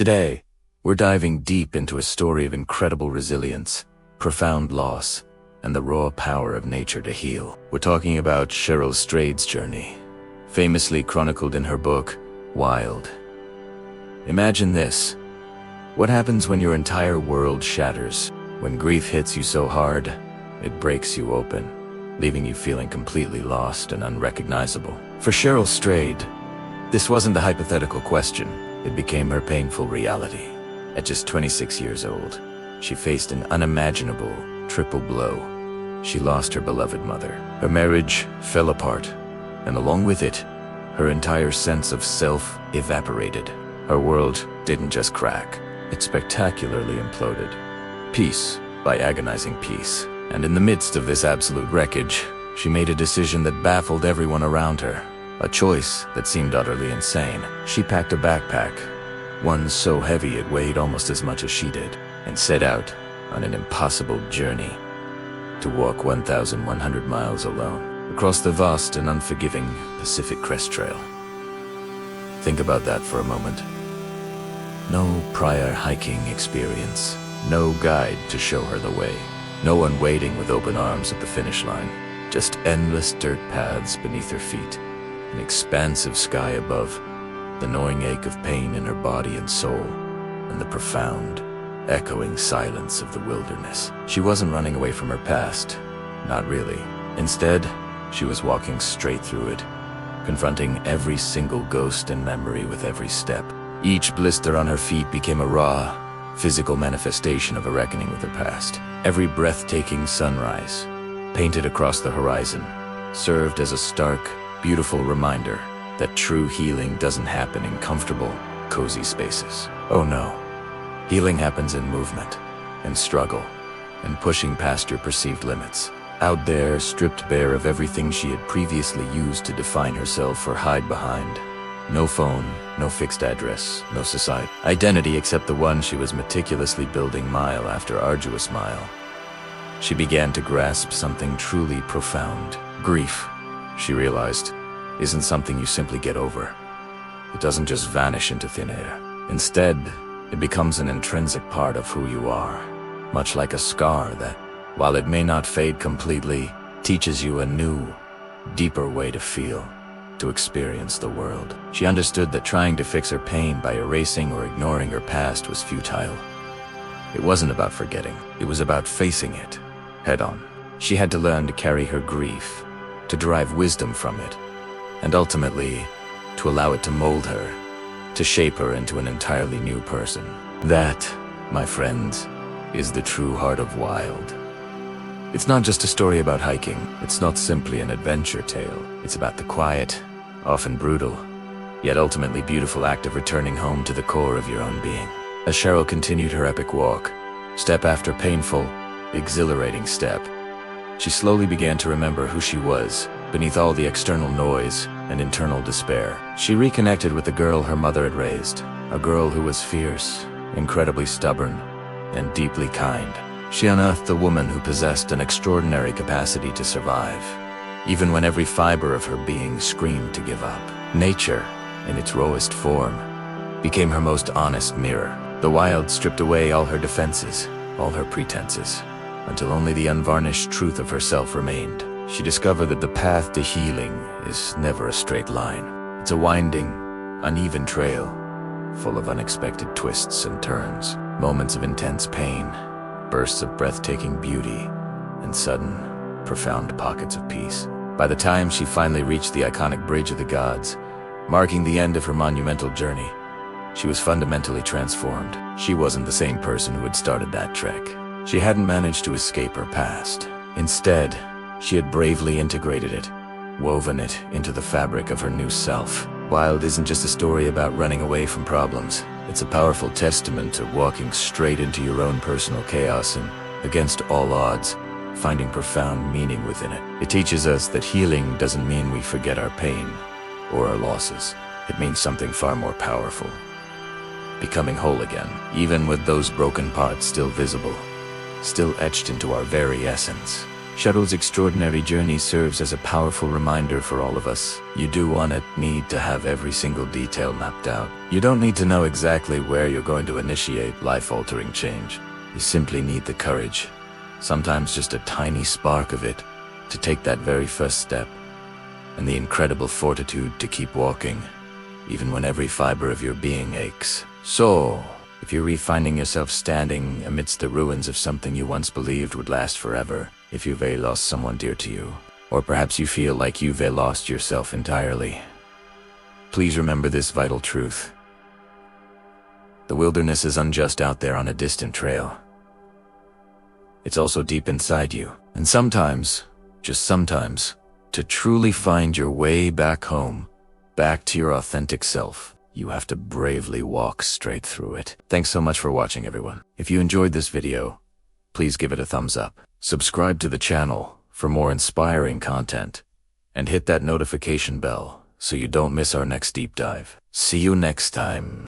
Today, we're diving deep into a story of incredible resilience, profound loss, and the raw power of nature to heal. We're talking about Cheryl Strayed's journey, famously chronicled in her book, Wild. Imagine this. What happens when your entire world shatters? When grief hits you so hard, it breaks you open, leaving you feeling completely lost and unrecognizable. For Cheryl Strayed, this wasn't a hypothetical question. It became her painful reality. At just 26 years old, she faced an unimaginable triple blow. She lost her beloved mother. Her marriage fell apart, and along with it, her entire sense of self evaporated. Her world didn't just crack, it spectacularly imploded, piece by agonizing piece. And in the midst of this absolute wreckage, she made a decision that baffled everyone around her. A choice that seemed utterly insane. She packed a backpack, one so heavy it weighed almost as much as she did, and set out on an impossible journey to walk 1,100 miles alone across the vast and unforgiving Pacific Crest Trail. Think about that for a moment. No prior hiking experience, no guide to show her the way, no one waiting with open arms at the finish line, just endless dirt paths beneath her feet. An expansive sky above, the gnawing ache of pain in her body and soul, and the profound, echoing silence of the wilderness. She wasn't running away from her past, not really. Instead, she was walking straight through it, confronting every single ghost and memory with every step. Each blister on her feet became a raw, physical manifestation of a reckoning with her past. Every breathtaking sunrise, painted across the horizon, served as a stark, beautiful reminder that true healing doesn't happen in comfortable, cozy spaces. Oh no. Healing happens in movement, in struggle, in pushing past your perceived limits. Out there, stripped bare of everything she had previously used to define herself or hide behind. No phone, no fixed address, no society identity except the one she was meticulously building mile after arduous mile. She began to grasp something truly profound. Grief, she realized, isn't something you simply get over. It doesn't just vanish into thin air. Instead, it becomes an intrinsic part of who you are, much like a scar that, while it may not fade completely, teaches you a new, deeper way to feel, to experience the world. She understood that trying to fix her pain by erasing or ignoring her past was futile. It wasn't about forgetting, it was about facing it, head on. She had to learn to carry her grief, to derive wisdom from it, and ultimately, to allow it to mold her, to shape her into an entirely new person. That, my friends, is the true heart of Wild. It's not just a story about hiking. It's not simply an adventure tale. It's about the quiet, often brutal, yet ultimately beautiful act of returning home to the core of your own being. As Cheryl continued her epic walk, step after painful, exhilarating step, she slowly began to remember who she was, beneath all the external noise and internal despair. She reconnected with the girl her mother had raised, a girl who was fierce, incredibly stubborn, and deeply kind. She unearthed a woman who possessed an extraordinary capacity to survive, even when every fiber of her being screamed to give up. Nature, in its rawest form, became her most honest mirror. The Wild stripped away all her defenses, all her pretenses, until only the unvarnished truth of herself remained. She discovered that the path to healing is never a straight line. It's a winding, uneven trail, full of unexpected twists and turns, moments of intense pain, bursts of breathtaking beauty, and sudden, profound pockets of peace. By the time she finally reached the iconic Bridge of the Gods, marking the end of her monumental journey, she was fundamentally transformed. She wasn't the same person who had started that trek. She hadn't managed to escape her past. Instead, she had bravely integrated it, woven it into the fabric of her new self. Wild isn't just a story about running away from problems. It's a powerful testament to walking straight into your own personal chaos and, against all odds, finding profound meaning within it. It teaches us that healing doesn't mean we forget our pain or our losses. It means something far more powerful. Becoming whole again, even with those broken parts still visible, still etched into our very essence. Cheryl's extraordinary journey serves as a powerful reminder for all of us. You do need to have every single detail mapped out. You don't need to know exactly where you're going to initiate life-altering change. You simply need the courage, sometimes just a tiny spark of it, to take that very first step, and the incredible fortitude to keep walking, even when every fiber of your being aches. So, if you're finding yourself standing amidst the ruins of something you once believed would last forever, if you've lost someone dear to you, or perhaps you feel like you've lost yourself entirely, please remember this vital truth. The wilderness isn't just out there on a distant trail. It's also deep inside you. And sometimes, just sometimes, to truly find your way back home, back to your authentic self, you have to bravely walk straight through it. Thanks so much for watching, everyone. If you enjoyed this video, please give it a thumbs up. Subscribe to the channel for more inspiring content, and hit that notification bell so you don't miss our next deep dive. See you next time.